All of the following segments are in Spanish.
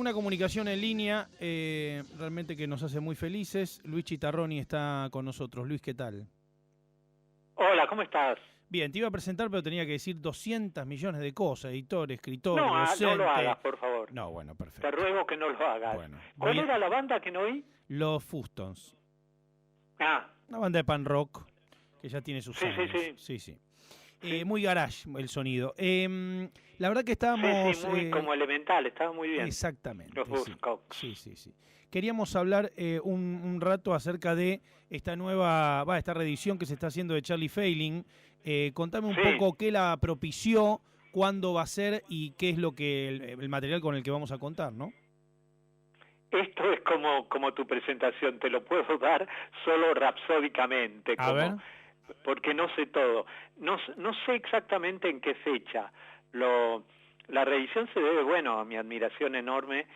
una comunicación en línea realmente que nos hace muy felices. Luis Chitarroni está con nosotros. Luis, ¿qué tal? Hola, ¿cómo estás? Bien, te iba a presentar, pero tenía que decir 200 millones de cosas. Editor, escritor, No, no lo docente. hagas, por favor. No, bueno, Te perfecto. ruego que no lo hagas. Bueno, ¿Cuál era la banda que no oí? Los Fustons. Ah, Una banda de pan rock que ya tiene sus sí, años. sí. Sí. Sí. Muy garage el sonido. La verdad que estábamos... Sí, muy como Elemental, estaba muy bien. Exactamente, Los Buzzcocks. sí. Queríamos hablar un rato acerca de esta nueva, esta reedición que se está haciendo de Charlie Failing. Contame un poco qué la propició, cuándo va a ser y qué es lo que el material con el que vamos a contar, ¿no? Esto es como tu presentación, te lo puedo dar solo rapsódicamente, A ver. porque no sé todo. No sé exactamente en qué fecha. La reedición se debe, bueno, a mi admiración enorme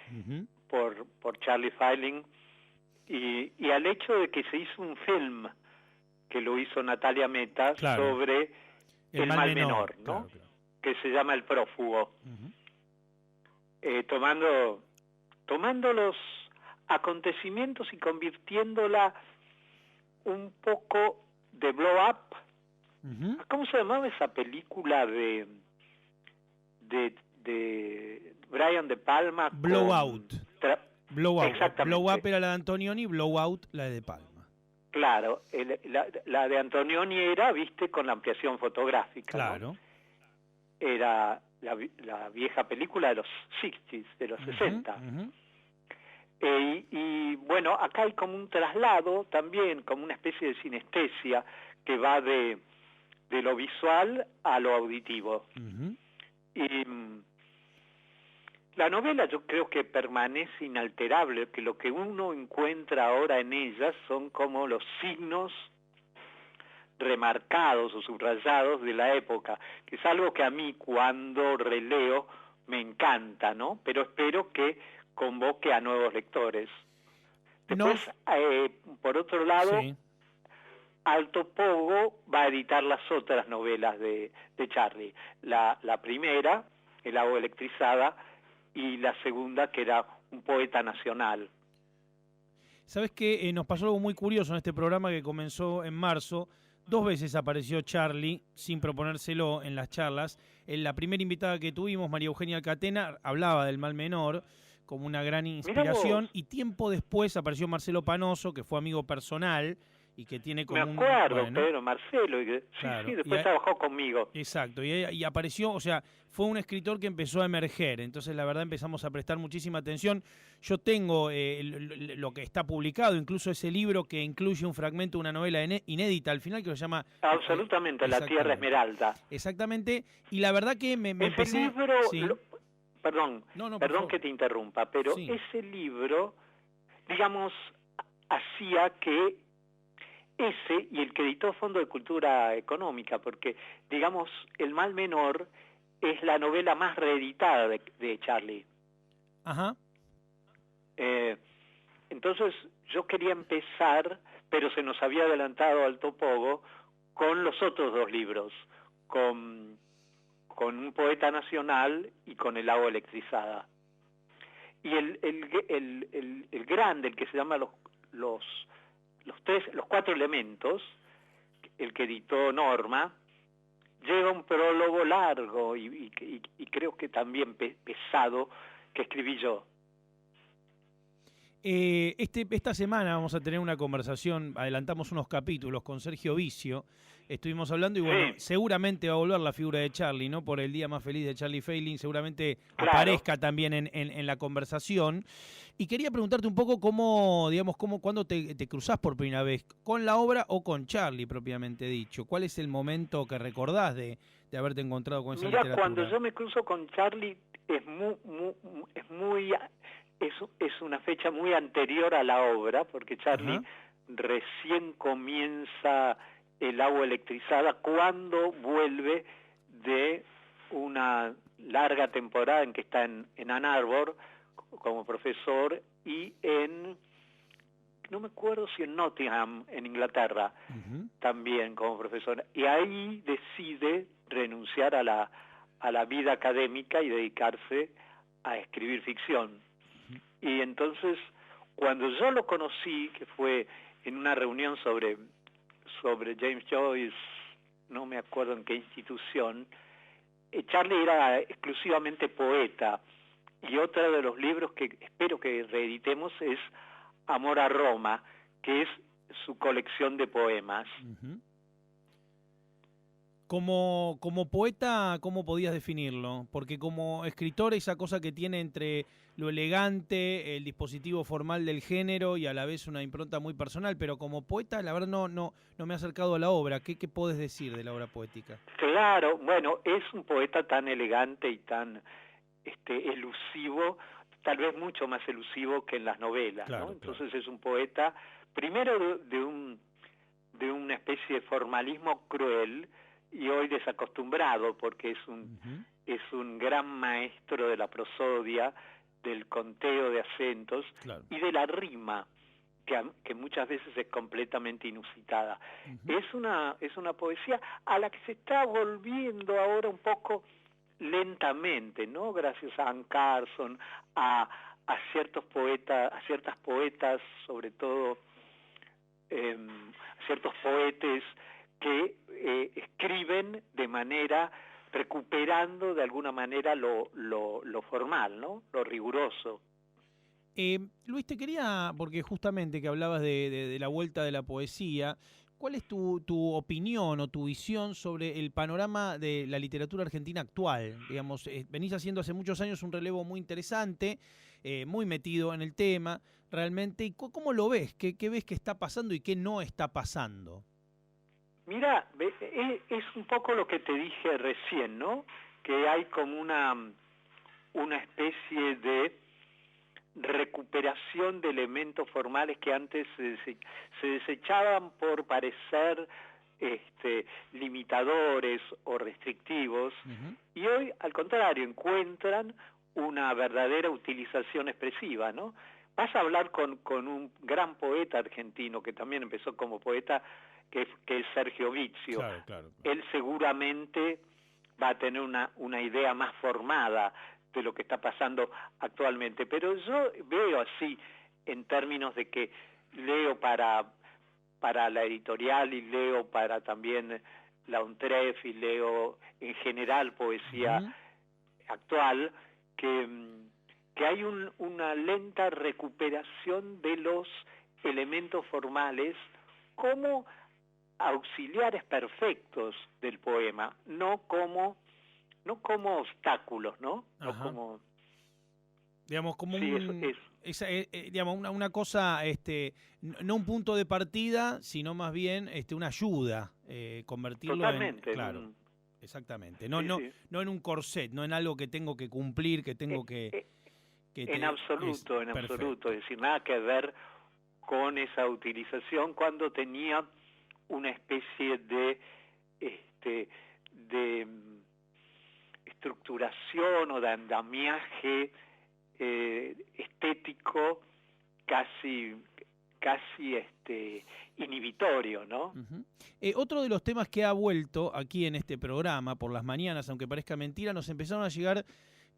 por Charlie Failing y al hecho de que se hizo un film que lo hizo Natalia Meta sobre el mal menor, ¿no? Claro. Que se llama El prófugo. Tomando los acontecimientos y convirtiéndola un poco de blow up. ¿Cómo se llamaba esa película de Brian De Palma? Blowout. Exactamente. Blow Up era la de Antonioni, Blowout la de Palma. Claro, la de Antonioni era, viste, con la ampliación fotográfica. Claro. ¿no? Era la vieja película de los 60s, de los 60. Y bueno, acá hay como un traslado también, como una especie de sinestesia que va de lo visual a lo auditivo. Y la novela yo creo que permanece inalterable, que lo que uno encuentra ahora en ella son como los signos remarcados o subrayados de la época, que es algo que a mí cuando releo me encanta, ¿no? Pero espero que convoque a nuevos lectores. Después, por otro lado, Alto Pogo va a editar las otras novelas de Charlie. La primera, El agua electrizada, y la segunda, que era Un poeta nacional. ¿Sabés qué? Nos pasó algo muy curioso en este programa que comenzó en marzo. 2 veces apareció Charlie, sin proponérselo, en las charlas. En la primera invitada que tuvimos, María Eugenia Alcatena, hablaba del mal menor como una gran inspiración. Y tiempo después apareció Marcelo Panoso, que fue amigo personal y que tiene como Me acuerdo, Pedro, Marcelo, sí, después trabajó conmigo. Exacto, y apareció, o sea, fue un escritor que empezó a emerger, entonces la verdad empezamos a prestar muchísima atención. Yo tengo lo que está publicado, incluso ese libro que incluye un fragmento de una novela inédita al final que se llama... Absolutamente, La Tierra Esmeralda. Exactamente, y la verdad que me empecé... libro, ¿sí? Perdón que te interrumpa, pero sí. Ese libro, digamos, hacía que ese y el que editó Fondo de Cultura Económica, porque, digamos, El mal menor es la novela más reeditada de Charlie. Ajá. Entonces, yo quería empezar, pero se nos había adelantado Alto Pogo, con los otros 2 libros, con Un poeta nacional y con El agua electrizada. Y el grande, el que se llama los 4 elementos, el que editó Norma, lleva un prólogo largo y creo que también pesado, que escribí yo. Esta semana vamos a tener una conversación, adelantamos unos capítulos con Sergio Vicio, estuvimos hablando y bueno, seguramente va a volver la figura de Charlie, ¿no? Por el día más feliz de Charlie Failing, seguramente aparezca también en la conversación. Y quería preguntarte un poco cuándo te cruzás por primera vez, con la obra o con Charlie propiamente dicho. ¿Cuál es el momento que recordás de haberte encontrado con esa literatura? Cuando yo me cruzo con Charlie es una fecha muy anterior a la obra, porque Charlie recién comienza El agua electrizada cuando vuelve de una larga temporada en que está en Ann Arbor como profesor y no me acuerdo si en Nottingham, en Inglaterra, también como profesor. Y ahí decide renunciar a la vida académica y dedicarse a escribir ficción. Y entonces, cuando yo lo conocí, que fue en una reunión sobre James Joyce, no me acuerdo en qué institución, Charlie era exclusivamente poeta, y otro de los libros que espero que reeditemos es Amor a Roma, que es su colección de poemas. Como poeta, ¿cómo podías definirlo? Porque como escritor, esa cosa que tiene entre lo elegante, el dispositivo formal del género y a la vez una impronta muy personal, pero como poeta, la verdad no me he acercado a la obra. ¿Qué podés decir de la obra poética? Claro, bueno, es un poeta tan elegante y tan elusivo, tal vez mucho más elusivo que en las novelas, claro, ¿no? Entonces claro. es un poeta, primero de una especie de formalismo cruel, y hoy desacostumbrado, porque es un gran maestro de la prosodia, del conteo de acentos, claro, y de la rima, que muchas veces es completamente inusitada. Es una poesía a la que se está volviendo ahora un poco lentamente, ¿no? Gracias a Anne Carson, a ciertos poetas, a ciertas poetas, sobre todo ciertos poetes que escriben de manera, recuperando de alguna manera lo formal, ¿no? Lo riguroso. Luis, te quería, porque justamente que hablabas de la vuelta de la poesía, ¿cuál es tu opinión o tu visión sobre el panorama de la literatura argentina actual? Digamos, venís haciendo hace muchos años un relevo muy interesante, muy metido en el tema, realmente. ¿Y cómo lo ves? ¿Qué ves que está pasando y qué no está pasando? Mira, es un poco lo que te dije recién, ¿no? Que hay como una especie de recuperación de elementos formales que antes se desechaban por parecer limitadores o restrictivos, y hoy, al contrario, encuentran una verdadera utilización expresiva, ¿no? Vas a hablar con un gran poeta argentino que también empezó como poeta, que es Sergio Vizio. Claro. Él seguramente va a tener una idea más formada de lo que está pasando actualmente, pero yo veo así, en términos de que leo para la editorial y leo para también la UNTREF y leo en general poesía actual, que hay una lenta recuperación de los elementos formales como auxiliares perfectos del poema, no como obstáculos, ¿no? Ajá. No como, digamos, como sí, digamos, una cosa, no un punto de partida, sino más bien una ayuda, convertirlo totalmente, claro, exactamente, no, sí, no, sí. no en un corset, no en algo que tengo que cumplir, que tengo en absoluto, en perfecto. absoluto, es decir, nada que ver con esa utilización cuando tenía una especie de estructuración o de andamiaje estético casi inhibitorio, ¿no? Otro de los temas que ha vuelto aquí en este programa por las mañanas, aunque parezca mentira, nos empezaron a llegar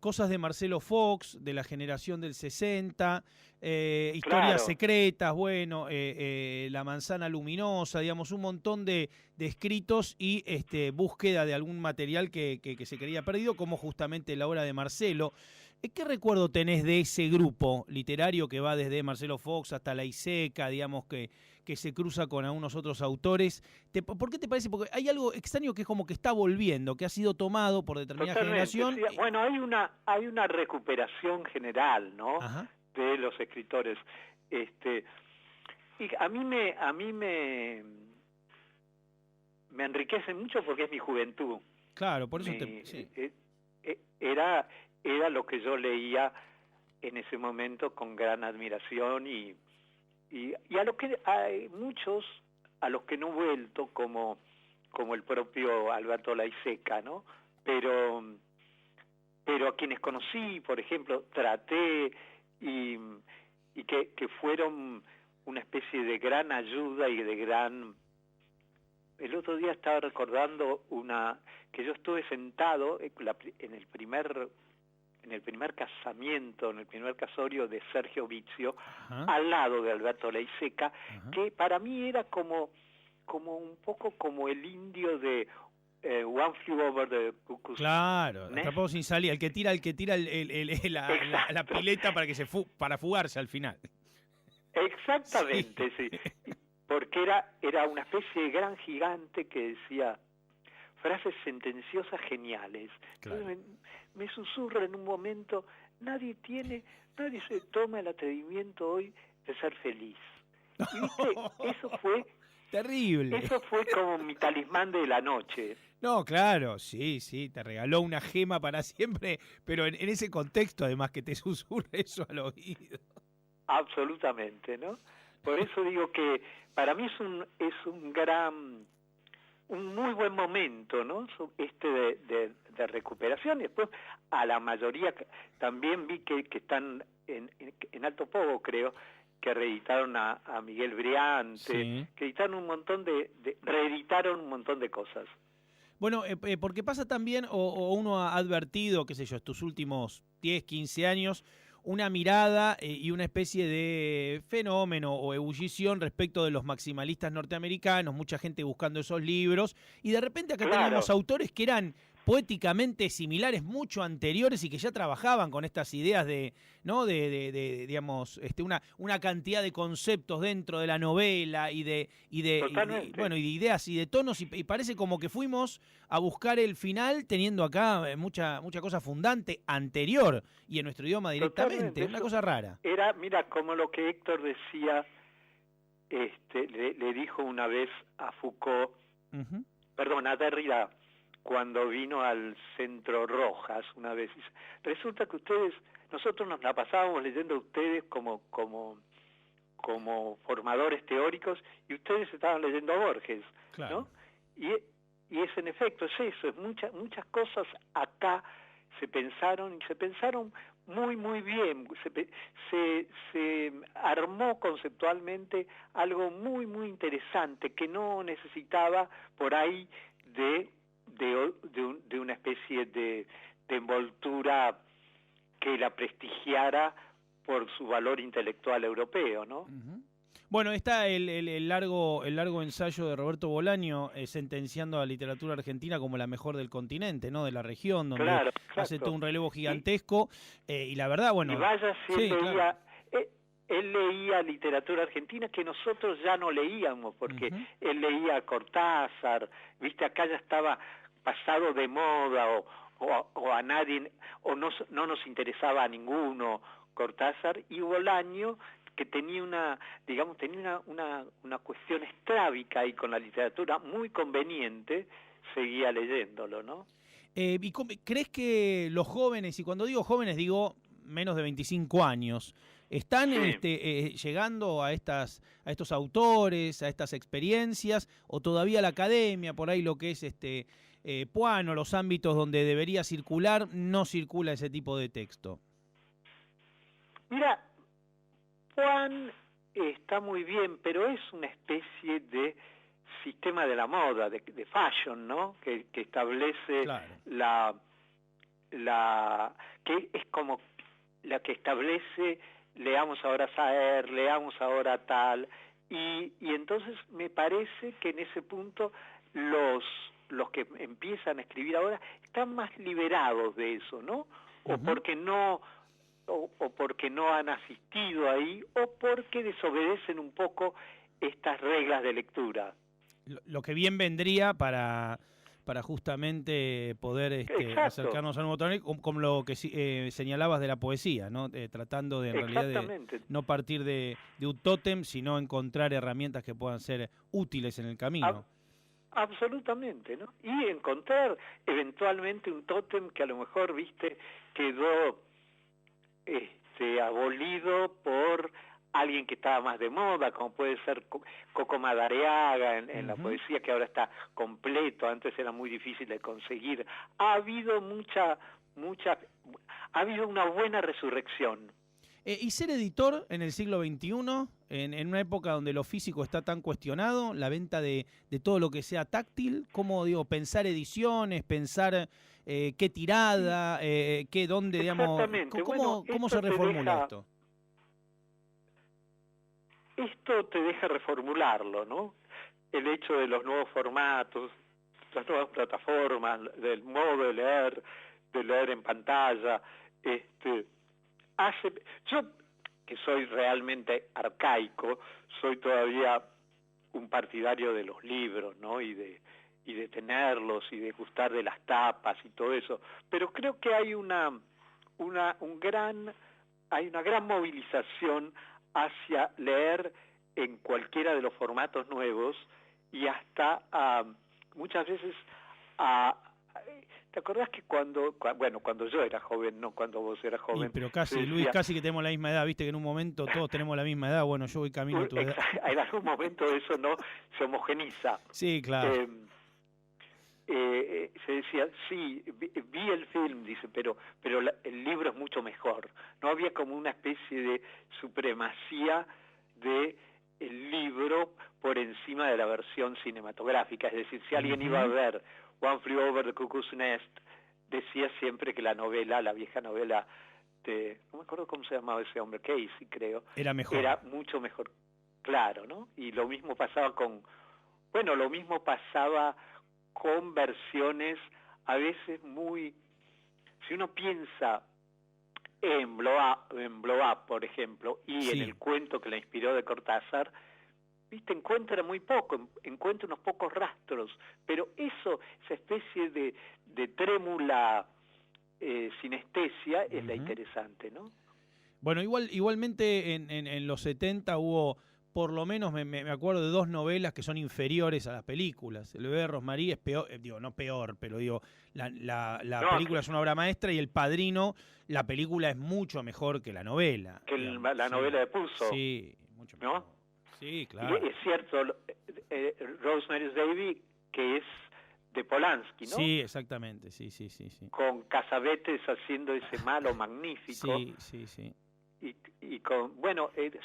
cosas de Marcelo Fox, de la generación del 60, historias claro. secretas, bueno, La manzana luminosa, digamos, un montón de escritos y búsqueda de algún material que se creía perdido, como justamente la obra de Marcelo. ¿Qué recuerdo tenés de ese grupo literario que va desde Marcelo Fox hasta La Iseca, digamos, que se cruza con algunos otros autores? ¿Por qué te parece? Porque hay algo extraño que es como que está volviendo, que ha sido tomado por determinada generación. Sí. Bueno, hay una recuperación general, ¿no? Ajá. De los escritores. Y a mí me enriquece mucho porque es mi juventud. Claro, por eso sí. Era lo que yo leía en ese momento con gran admiración y a lo que hay muchos a los que no he vuelto, como el propio Alberto Laiseca, ¿no? Pero a quienes conocí, por ejemplo, traté y que fueron una especie de gran ayuda y de gran... El otro día estaba recordando que yo estuve sentado en en el primer casamiento, en el primer casorio de Sergio Vizio, Ajá. al lado de Alberto Leiseca, Ajá. que para mí era como un poco como el indio de One Flew Over the Cuckoo's Claro, Nest. atrapado sin salida, el que tira la pileta para que para fugarse al final. Exactamente, sí. Porque era una especie de gran gigante que decía frases sentenciosas geniales. Claro. Entonces me susurra en un momento, nadie se toma el atrevimiento hoy de ser feliz. Y viste, eso fue terrible. Eso fue como mi talismán de la noche. No, claro, sí, te regaló una gema para siempre, pero en ese contexto además que te susurre eso al oído. Absolutamente, ¿no? Por eso digo que para mí es un muy buen momento, ¿no? De recuperación. Y después a la mayoría también vi que están en Alto Pogo, creo, que reeditaron a Miguel Briante, sí. Que editaron reeditaron un montón de cosas. Bueno, porque pasa también, o uno ha advertido, qué sé yo, estos últimos 10, 15 años, una mirada y una especie de fenómeno o ebullición respecto de los maximalistas norteamericanos, mucha gente buscando esos libros, y de repente acá teníamos autores que eran poéticamente similares, mucho anteriores y que ya trabajaban con estas ideas de, ¿no? Digamos, una cantidad de conceptos dentro de la novela y de ideas y de tonos y parece como que fuimos a buscar el final teniendo acá mucha cosa fundante anterior y en nuestro idioma directamente, una cosa rara. Era, mira, como lo que Héctor decía, le dijo una vez a Foucault, perdón, a Derrida, cuando vino al Centro Rojas una vez. Resulta que nosotros nos la pasábamos leyendo a ustedes como formadores teóricos y ustedes estaban leyendo a Borges, claro. ¿no? Y es en efecto, es eso, muchas cosas acá se pensaron muy, muy bien. Se armó conceptualmente algo muy, muy interesante que no necesitaba por ahí de una especie de envoltura que la prestigiara por su valor intelectual europeo, ¿no? Uh-huh. Bueno, está el largo ensayo de Roberto Bolaño sentenciando a la literatura argentina como la mejor del continente, ¿no? De la región, donde hace todo un relevo gigantesco y la verdad, bueno... Y vaya si él leía literatura argentina que nosotros ya no leíamos, porque él leía a Cortázar, viste, acá ya estaba pasado de moda o a nadie, o no nos interesaba a ninguno Cortázar, y Bolaño, que tenía una cuestión estrábica y con la literatura muy conveniente, seguía leyéndolo, ¿no? ¿Y crees que los jóvenes, y cuando digo jóvenes digo menos de 25 años, están llegando a estos autores, a estas experiencias, o todavía la academia, por ahí lo que es Puan o los ámbitos donde debería circular, no circula ese tipo de texto? Mira, Puan está muy bien, pero es una especie de sistema de la moda, de fashion, ¿no? Que establece que es como la que establece, leamos ahora Saer, leamos ahora tal, y entonces me parece que en ese punto los que empiezan a escribir ahora están más liberados de eso, ¿no? O porque no han asistido ahí, o porque desobedecen un poco estas reglas de lectura. Lo que bien vendría para justamente poder acercarnos a un botón, como lo que señalabas de la poesía, ¿no? Tratando de en realidad de no partir de un tótem, sino encontrar herramientas que puedan ser útiles en el camino. Absolutamente, ¿no? Y encontrar eventualmente un tótem que a lo mejor, viste, quedó abolido por alguien que estaba más de moda, como puede ser Coco Madariaga en la poesía, que ahora está completo, antes era muy difícil de conseguir. Ha habido una buena resurrección. Y ser editor en el siglo XXI, en una época donde lo físico está tan cuestionado, la venta de todo lo que sea táctil, ¿cómo digo? Pensar ediciones, pensar qué tirada, dónde, digamos, Exactamente. Bueno, ¿cómo se reformula esto? Esto te deja reformularlo, ¿no? El hecho de los nuevos formatos, las nuevas plataformas, del modo de leer en pantalla, yo, que soy realmente arcaico, soy todavía un partidario de los libros, ¿no? Y de tenerlos y de gustar de las tapas y todo eso, pero creo que hay una gran movilización hacia leer en cualquiera de los formatos nuevos y hasta muchas veces ¿te acordás que cuando yo era joven, no cuando vos eras joven? Pero casi, Luis, casi que tenemos la misma edad, viste que en un momento todos tenemos la misma edad, bueno, yo voy camino a tu edad. En algún momento eso no se homogeniza. Sí, claro. Se decía, sí, vi el film, dice, pero el libro es mucho mejor. No había como una especie de supremacía de el libro por encima de la versión cinematográfica. Es decir, si alguien iba a ver One Flew Over the Cuckoo's Nest, decía siempre que la vieja novela no me acuerdo cómo se llamaba ese hombre, Casey, creo, era mucho mejor, claro, ¿no? Y lo mismo pasaba con versiones a veces muy, si uno piensa en Blow Up, por ejemplo, y en el cuento que la inspiró de Cortázar, viste, encuentra muy poco, encuentra unos pocos rastros, pero esa especie de trémula sinestesia es la interesante, ¿no? Bueno, igualmente en los 70 hubo, por lo menos me acuerdo de 2 novelas que son inferiores a las películas. El bebé de Rosmarie es peor, no peor, pero la película es una obra maestra y El Padrino, la película es mucho mejor que la novela. Que la novela de Puzo. Sí, mucho mejor. ¿No? Sí, claro. Y es cierto, Rosemary's Baby, que es de Polanski, ¿no? Sí, exactamente, sí. Con Cassavetes haciendo ese malo magnífico. Sí. Y con,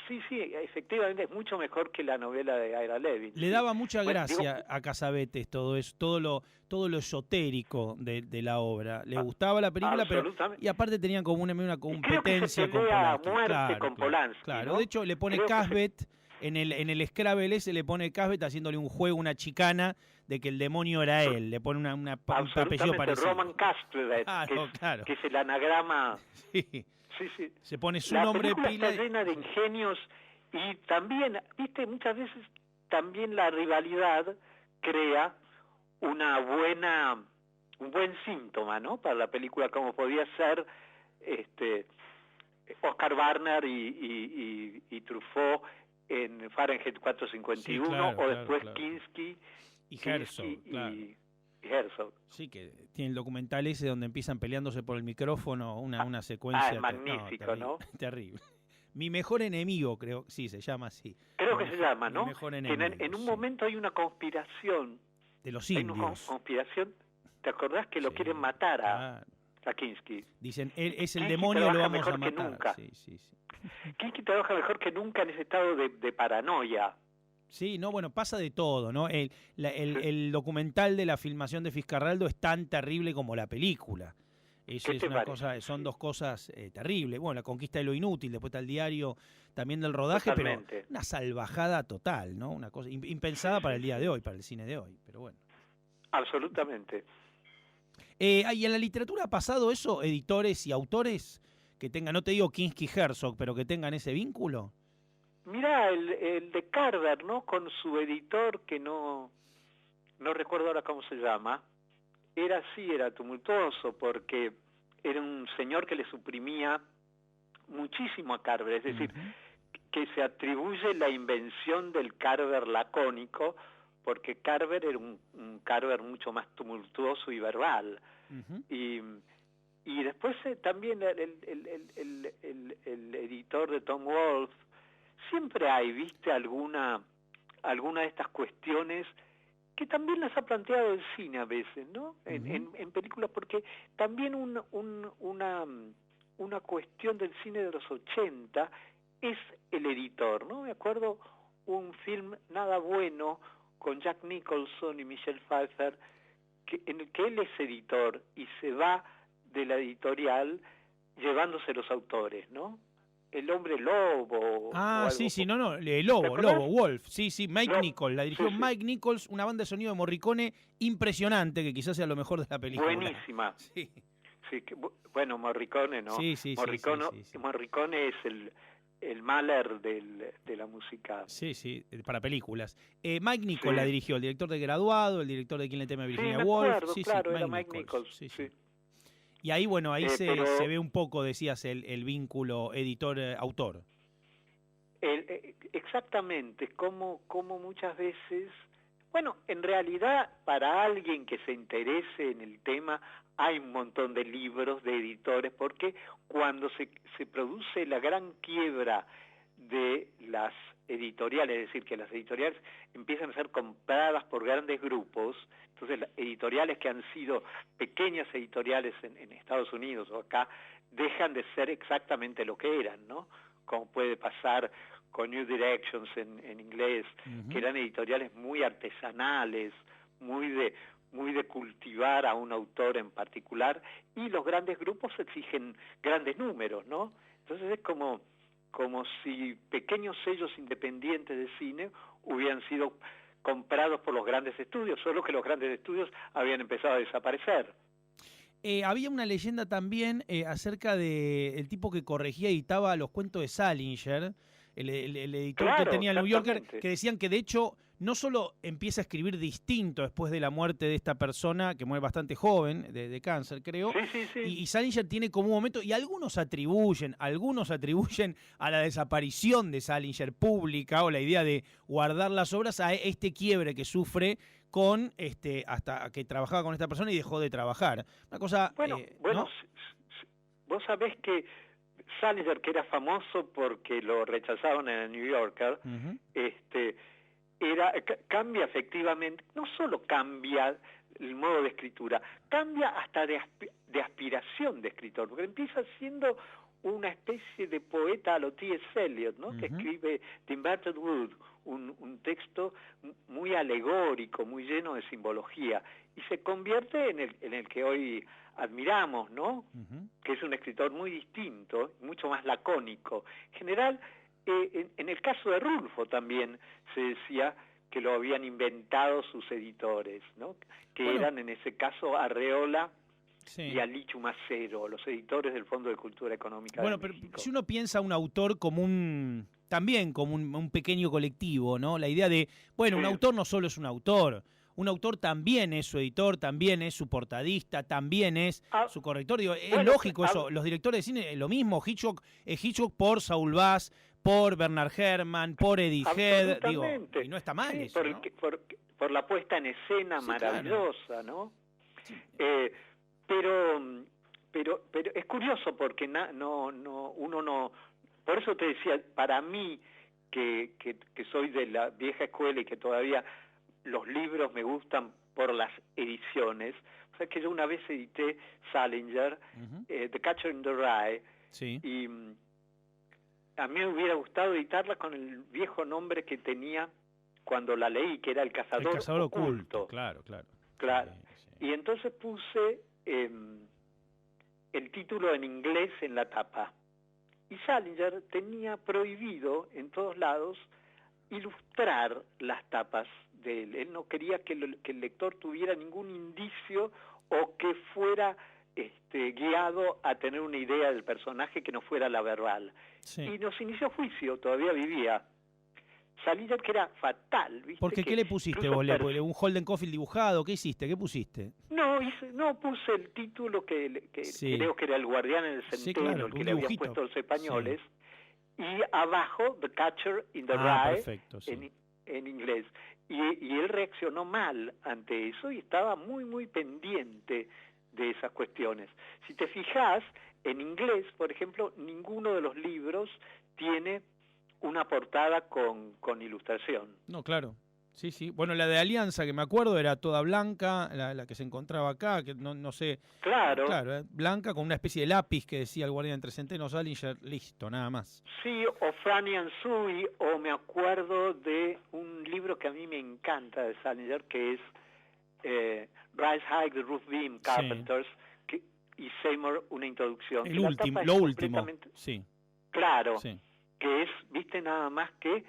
sí, efectivamente es mucho mejor que la novela de Ira Levin. Le daba mucha gracia a Cassavetes todo eso, todo lo esotérico de la obra. Le gustaba la película, y aparte tenían como una competencia con Polanski. Claro. ¿no? De hecho le pone Casbet en el Scrabble ese, le pone Casbet haciéndole un juego, una chicana de que el demonio era él, le pone un apellido parecido. Roman Casbet, que es el anagrama. Sí. Se pone su nombre pila. La película está llena de ingenios y también, viste, muchas veces también la rivalidad crea un buen síntoma, ¿no? Para la película, como podía ser Oscar Warner y Truffaut en Fahrenheit 451, o después Kinski y Herzog. Sí, que tiene el documental ese donde empiezan peleándose por el micrófono, una secuencia. Es magnífico, ¿no? Terrible. Mi mejor enemigo, creo, sí, se llama así. Creo que se llama, ¿no? Mi mejor enemigo, en un momento hay una conspiración. De los indios. Hay una conspiración, ¿te acordás que lo quieren matar a Kinski? Dicen, él es el demonio, lo vamos a matar. Sí. Kinski trabaja mejor que nunca en ese estado de paranoia. Sí, pasa de todo, ¿no? El documental de la filmación de Fiscarraldo es tan terrible como la película. Son dos cosas terribles. Bueno, La conquista de lo inútil, después está el diario también del rodaje, Totalmente. Pero una salvajada total, ¿no? Una cosa impensada para el día de hoy, para el cine de hoy, pero bueno. Absolutamente. ¿Y en la literatura ha pasado eso, editores y autores que tengan, no te digo Kinski Herzog, pero que tengan ese vínculo? Mirá, el de Carver, ¿no? Con su editor, que no recuerdo ahora cómo se llama, era tumultuoso, porque era un señor que le suprimía muchísimo a Carver, es decir, que se atribuye la invención del Carver lacónico, porque Carver era un Carver mucho más tumultuoso y verbal. Y después también el editor de Tom Wolfe. Siempre hay, viste, alguna de estas cuestiones que también las ha planteado el cine a veces, ¿no? En películas, porque también una cuestión del cine de los 80 es el editor, ¿no? Me acuerdo un film Nada Bueno con Jack Nicholson y Michelle Pfeiffer, en el que él es editor y se va de la editorial llevándose los autores, ¿no? El Hombre Lobo. Ah, sí, sí, no, Lobo, Wolf, sí, Mike Nichols, la dirigió Mike Nichols, una banda de sonido de Morricone impresionante, que quizás sea lo mejor de la película. Buenísima. Sí. Sí, bueno, Morricone, ¿no? Sí. Morricone es el Mahler de la música. Sí, para películas. Mike Nichols la dirigió, el director de Graduado, el director de Quién le teme a Virginia Woolf. Acuerdo, claro, era Mike Nichols. Sí. Y ahí, bueno, ahí se ve un poco, decías, el vínculo editor-autor. Exactamente, como muchas veces, bueno, en realidad para alguien que se interese en el tema hay un montón de libros de editores, porque cuando se produce la gran quiebra de las editoriales, es decir, que las editoriales empiezan a ser compradas por grandes grupos, entonces las editoriales que han sido pequeñas editoriales en Estados Unidos o acá dejan de ser exactamente lo que eran, ¿no? Como puede pasar con New Directions en inglés, que eran editoriales muy artesanales, muy de cultivar a un autor en particular, y los grandes grupos exigen grandes números, ¿no? Entonces es como si pequeños sellos independientes de cine hubieran sido comprados por los grandes estudios, solo que los grandes estudios habían empezado a desaparecer. Había una leyenda también acerca del tipo que corregía y editaba los cuentos de Salinger, el editor que tenía el New Yorker, que decían que de hecho no solo empieza a escribir distinto después de la muerte de esta persona, que muere bastante joven, de cáncer creo, sí. Y Salinger tiene como un momento, y algunos atribuyen a la desaparición de Salinger pública o la idea de guardar las obras a este quiebre que sufre con hasta que trabajaba con esta persona y dejó de trabajar. Una cosa, bueno, ¿no? Vos sabés que Salinger, que era famoso porque lo rechazaban en el New Yorker, cambia efectivamente, no solo cambia el modo de escritura, cambia hasta de aspiración de escritor, porque empieza siendo una especie de poeta a lo T.S. Eliot, ¿no? Que escribe The Inverted Wood, un texto muy alegórico, muy lleno de simbología, y se convierte en el que hoy admiramos, ¿no? Que es un escritor muy distinto, mucho más lacónico. En general, en el caso de Rulfo también se decía que lo habían inventado sus editores, ¿no? Que eran en ese caso Arreola y Alichu Macero, los editores del Fondo de Cultura Económica de México. Pero si uno piensa a un autor como un pequeño colectivo, ¿no? La idea de, un autor no solo es un autor también es su editor, también es su portadista, también es su corrector. Digo, es lógico eso, los directores de cine, lo mismo, Hitchcock por Saul Bass, por Bernard Herrmann, por Eddie Head, digo, y no está mal eso, ¿no? Por la puesta en escena maravillosa, claro. ¿No? Sí. Pero es curioso porque uno no, por eso te decía, para mí que soy de la vieja escuela y que todavía los libros me gustan por las ediciones, o sea que yo una vez edité Salinger, The Catcher in the Rye, y a mí me hubiera gustado editarla con el viejo nombre que tenía cuando la leí, que era El Cazador Oculto. Claro. Sí. Y entonces puse el título en inglés en la tapa. Y Salinger tenía prohibido en todos lados ilustrar las tapas de él. Él no quería que el lector tuviera ningún indicio o que fuera guiado a tener una idea del personaje que no fuera la verbal. Sí. Y nos inició juicio, todavía vivía. Salinger, que era fatal, ¿viste? ¿Por qué le pusiste vos? ¿Un Holden Caulfield dibujado? ¿Qué hiciste? ¿Qué pusiste? No, puse el título que creo que era El Guardián en el Centeno, claro, el que le habían puesto los españoles, y abajo The Catcher in the Rye, perfecto, en inglés. Y él reaccionó mal ante eso y estaba muy, muy pendiente de esas cuestiones. Si te fijas, en inglés, por ejemplo, ninguno de los libros tiene una portada con ilustración. No, claro. Sí, sí. Bueno, la de Alianza, que me acuerdo, era toda blanca, la que se encontraba acá, que no sé. Claro. Claro, blanca con una especie de lápiz que decía el guardián entre centenos Salinger, listo, nada más. Sí, o Franny and Zooey, o me acuerdo de un libro que a mí me encanta de Salinger, que es Rise High, The Roof Beam, Carpenters, y Seymour, una introducción. El último, lo último, sí. Claro, sí. Que es, viste, nada más que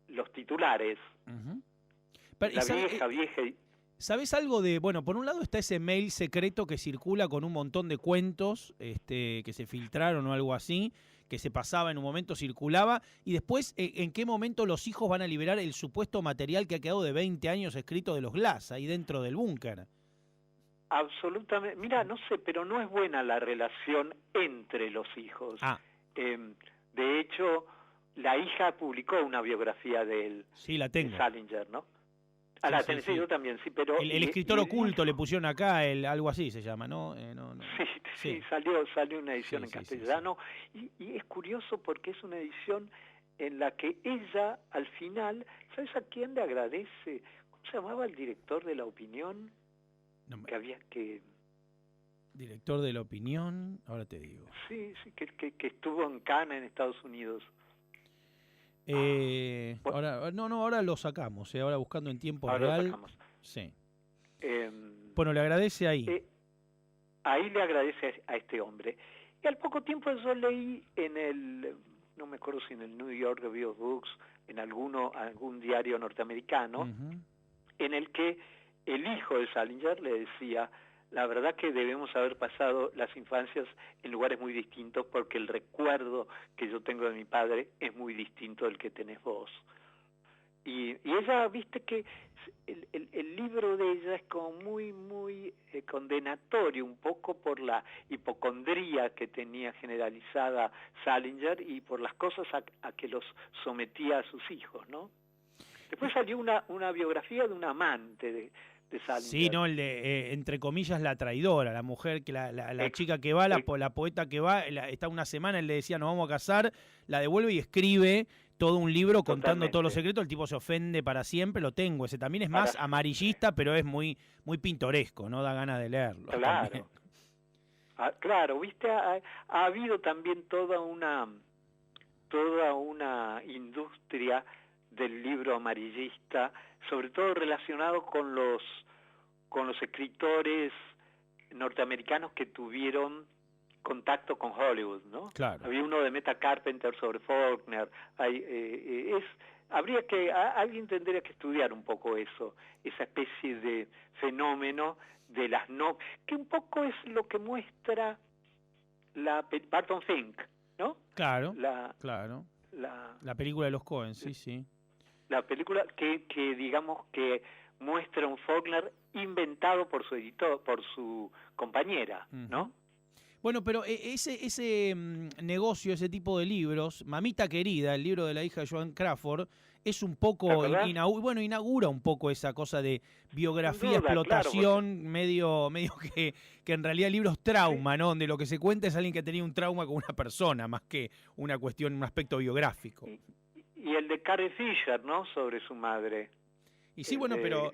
los titulares. Pero, la vieja. ¿Sabés algo de, bueno, por un lado está ese mail secreto que circula con un montón de cuentos que se filtraron o algo así, que se pasaba en un momento, circulaba, y después, ¿en qué momento los hijos van a liberar el supuesto material que ha quedado de 20 años escrito de los Glass ahí dentro del búnker? Absolutamente. Mira, no sé, pero no es buena la relación entre los hijos. De hecho, la hija publicó una biografía de él. Sí, la tengo. De Salinger, ¿no? Sí. Yo también, sí, pero... El escritor oculto le pusieron acá, algo así se llama, ¿no? Sí, salió una edición en castellano. Y es curioso porque es una edición en la que ella, al final, ¿sabes a quién le agradece? ¿Cómo se llamaba el director de La Opinión? Director de La Opinión, ahora te digo. Sí, que estuvo en Cannes, en Estados Unidos. Ahora lo sacamos, ahora buscando en tiempo ahora real. Lo sacamos. Sí. Bueno, le agradece ahí. Ahí le agradece a este hombre. Y al poco tiempo yo leí no me acuerdo si en el New York Review of Books, en algún diario norteamericano, en el que el hijo de Salinger le decía: la verdad que debemos haber pasado las infancias en lugares muy distintos, porque el recuerdo que yo tengo de mi padre es muy distinto del que tenés vos. Y ella, viste que el libro de ella es como muy condenatorio, un poco por la hipocondría que tenía generalizada Salinger y por las cosas a que los sometía a sus hijos, ¿no? Después salió una biografía de un amante de Salinger. Sí, no, el de, entre comillas, la traidora, la mujer, que la chica que va, la poeta que va, está una semana, él le decía, nos vamos a casar, la devuelve y escribe todo un libro contando todos los secretos, el tipo se ofende para siempre, lo tengo, ese también es más amarillista, pero es muy pintoresco, ¿no? Da ganas de leerlo. Claro. Claro, viste, ha habido también toda una industria del libro amarillista, sobre todo relacionado con los escritores norteamericanos que tuvieron contacto con Hollywood, ¿no? Claro. Había uno de Meta Carpenter sobre Faulkner. Alguien tendría que estudiar un poco eso, esa especie de fenómeno de las que un poco es lo que muestra Barton Fink, ¿no? Claro, claro. La película de los Coen, sí. La película que digamos que muestra un Faulkner inventado por su editor, por su compañera, ¿no? Bueno, pero ese negocio, ese tipo de libros, Mamita Querida, el libro de la hija de Joan Crawford, es un poco, inaugura un poco esa cosa de biografía, explotación, claro, medio que en realidad el libro es trauma, ¿no? Donde lo que se cuenta es alguien que tenía un trauma con una persona, más que una cuestión, un aspecto biográfico. Y el de Carrie Fisher, ¿no? Sobre su madre. Y sí, bueno, pero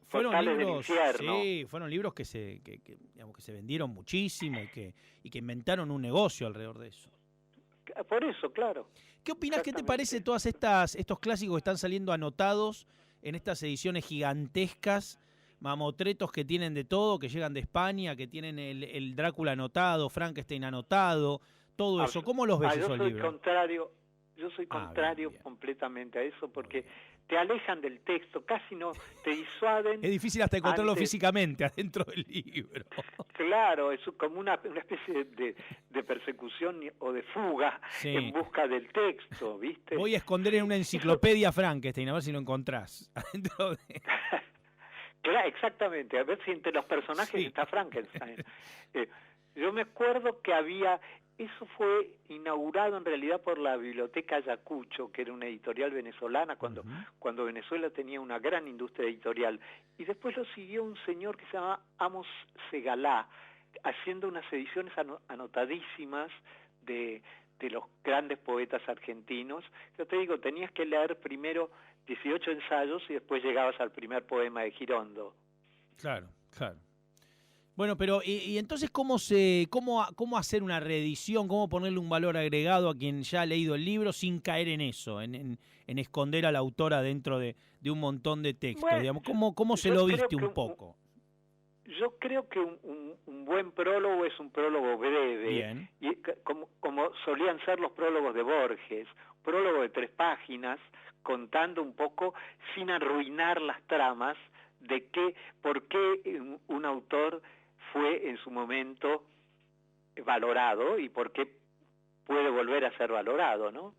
fueron libros, fueron libros que se vendieron muchísimo y que inventaron un negocio alrededor de eso. Por eso, claro. ¿Qué opinás? ¿Qué te parece todas estos clásicos que están saliendo anotados en estas ediciones gigantescas, mamotretos que tienen de todo, que llegan de España, que tienen el Drácula anotado, Frankenstein anotado, todo eso? ¿Cómo los ves esos libros? Yo soy contrario completamente a eso, porque te alejan del texto, casi no te disuaden. Es difícil hasta encontrarlo físicamente adentro del libro. Claro, es como una especie de persecución o de fuga en busca del texto, ¿viste? Voy a esconder en una enciclopedia Frankenstein, a ver si lo encontrás. Adentro de... Claro, exactamente, a ver si entre los personajes está Frankenstein. Yo me acuerdo que eso fue inaugurado en realidad por la Biblioteca Ayacucho, que era una editorial venezolana, cuando Venezuela tenía una gran industria editorial. Y después lo siguió un señor que se llama Amos Segalá, haciendo unas ediciones anotadísimas de de los grandes poetas argentinos. Yo te digo, tenías que leer primero 18 ensayos y después llegabas al primer poema de Girondo. Claro, claro. Bueno, pero y entonces cómo hacer una reedición, cómo ponerle un valor agregado a quien ya ha leído el libro sin caer en eso, en esconder a la autora dentro de un montón de textos, Bueno, digamos, ¿cómo se lo viste un poco? Yo creo que un buen prólogo es un prólogo breve. Bien. Y como solían ser los prólogos de Borges, prólogo de 3 páginas, contando un poco, sin arruinar las tramas, de por qué un autor fue en su momento valorado y por qué puede volver a ser valorado, ¿no?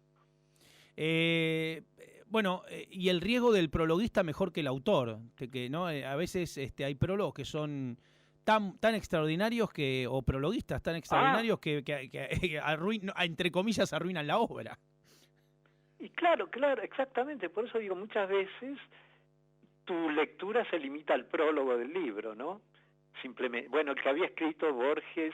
Bueno, y el riesgo del prologuista mejor que el autor, que no a veces hay prólogos que son tan extraordinarios o prologuistas tan extraordinarios que entre comillas arruinan la obra. Y claro, exactamente, por eso digo, muchas veces tu lectura se limita al prólogo del libro, ¿no? Simplemente, bueno, el que había escrito Borges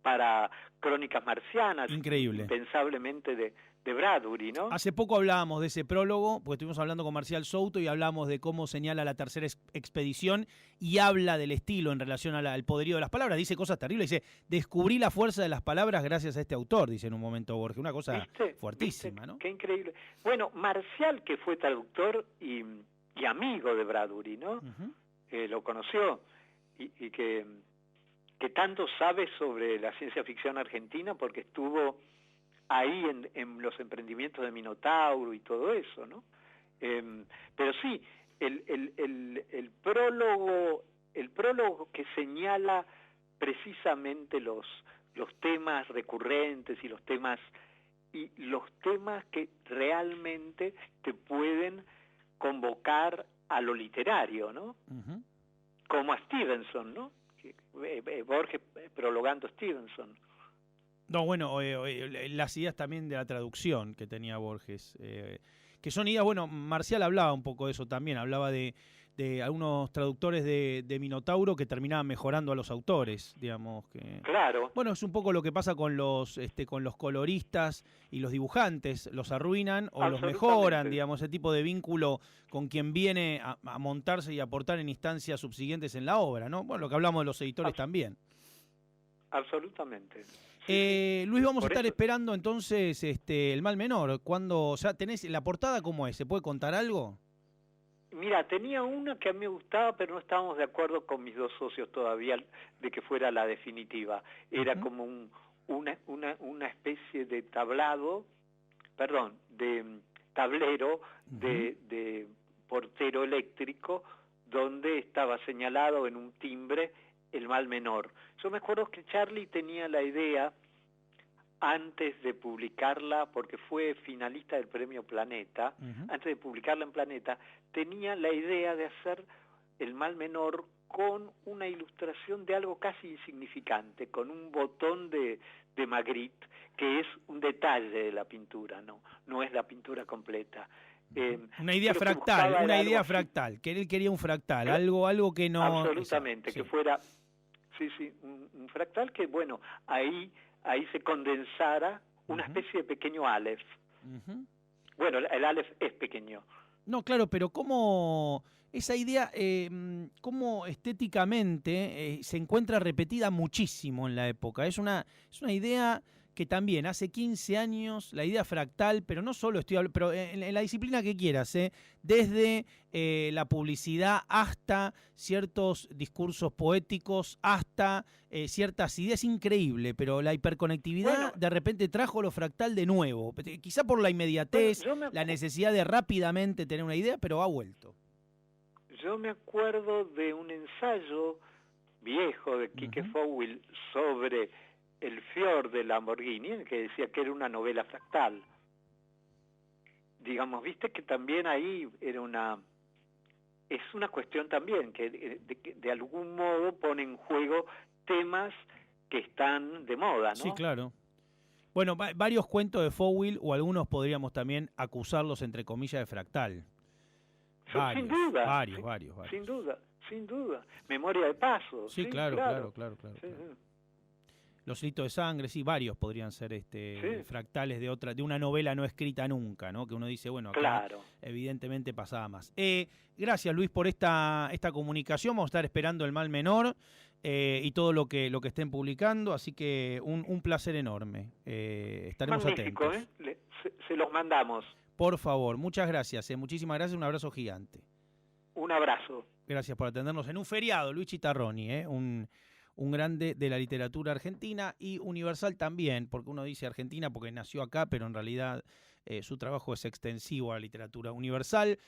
para Crónicas Marcianas, increíble, impensablemente de Bradbury, ¿no? Hace poco hablábamos de ese prólogo, porque estuvimos hablando con Marcial Souto y hablamos de cómo señala la tercera expedición y habla del estilo en relación al poderío de las palabras. Dice cosas terribles, dice, descubrí la fuerza de las palabras gracias a este autor, dice en un momento Borges, una cosa fuertísima, ¿no? Qué increíble. Bueno, Marcial, que fue traductor y amigo de Bradbury, ¿no? Lo conoció y que tanto sabe sobre la ciencia ficción argentina porque estuvo ahí en los emprendimientos de Minotauro y todo eso, ¿no? Pero sí, el prólogo que señala precisamente los temas recurrentes y los temas que realmente te pueden convocar a lo literario, ¿no? Como a Stevenson, ¿no? Borges prologando a Stevenson. No, bueno, las ideas también de la traducción que tenía Borges, que son ideas, bueno, Marcial hablaba un poco de eso también, hablaba de algunos traductores de Minotauro que terminaban mejorando a los autores, digamos. Claro. Bueno, es un poco lo que pasa con los coloristas y los dibujantes, los arruinan o los mejoran, digamos, ese tipo de vínculo con quien viene a montarse y aportar en instancias subsiguientes en la obra, ¿no? Bueno, lo que hablamos de los editores también. Absolutamente. Luis, vamos a estar esperando entonces el Mal Menor. ¿Cuándo ya tenés la portada cómo es? ¿Se puede contar algo? Mira, tenía una que a mí me gustaba, pero no estábamos de acuerdo con mis 2 socios todavía de que fuera la definitiva. Era como una especie de tablero de portero eléctrico donde estaba señalado en un timbre el Mal Menor. Yo me acuerdo que Charlie tenía la idea, antes de publicarla, porque fue finalista del Premio Planeta, antes de publicarla en Planeta, tenía la idea de hacer el Mal Menor con una ilustración de algo casi insignificante, con un botón de Magritte, que es un detalle de la pintura, no es la pintura completa. Una idea fractal, que él quería un fractal, algo que no... Absolutamente, que fuera, un fractal que, bueno, ahí se condensara una especie de pequeño Aleph. Bueno, el Aleph es pequeño. No, claro, pero cómo esa idea, cómo estéticamente se encuentra repetida muchísimo en la época. Es una idea que también hace 15 años, la idea fractal, pero no solo estoy hablando, pero en la disciplina que quieras, desde la publicidad hasta ciertos discursos poéticos, hasta ciertas ideas, increíble, pero la hiperconectividad de repente trajo lo fractal de nuevo, quizá por la inmediatez, la necesidad de rápidamente tener una idea, pero ha vuelto. Yo me acuerdo de un ensayo viejo de Quique Fowell sobre el Fjord de Lamborghini, que decía que era una novela fractal. Digamos, viste que también ahí es una cuestión también, que de algún modo pone en juego temas que están de moda, ¿no? Sí, claro. Bueno, varios cuentos de Fowell, o algunos podríamos también acusarlos, entre comillas, de fractal. Sin duda. Varios. Sin duda. Memoria de paso. Sí, claro. Sí. Los Ritos de Sangre, sí, varios podrían ser fractales de una novela no escrita nunca, ¿no? Que uno dice, bueno, acá Claro. evidentemente pasaba más. Gracias, Luis, por esta comunicación. Vamos a estar esperando El Mal Menor y todo lo que estén publicando, así que un placer enorme. Estaremos Magnífico, atentos. Se los mandamos. Por favor, muchas gracias. Muchísimas gracias, un abrazo gigante. Un abrazo. Gracias por atendernos en un feriado, Luis Chitarroni, un grande de la literatura argentina y universal también, porque uno dice Argentina porque nació acá, pero en realidad su trabajo es extensivo a la literatura universal.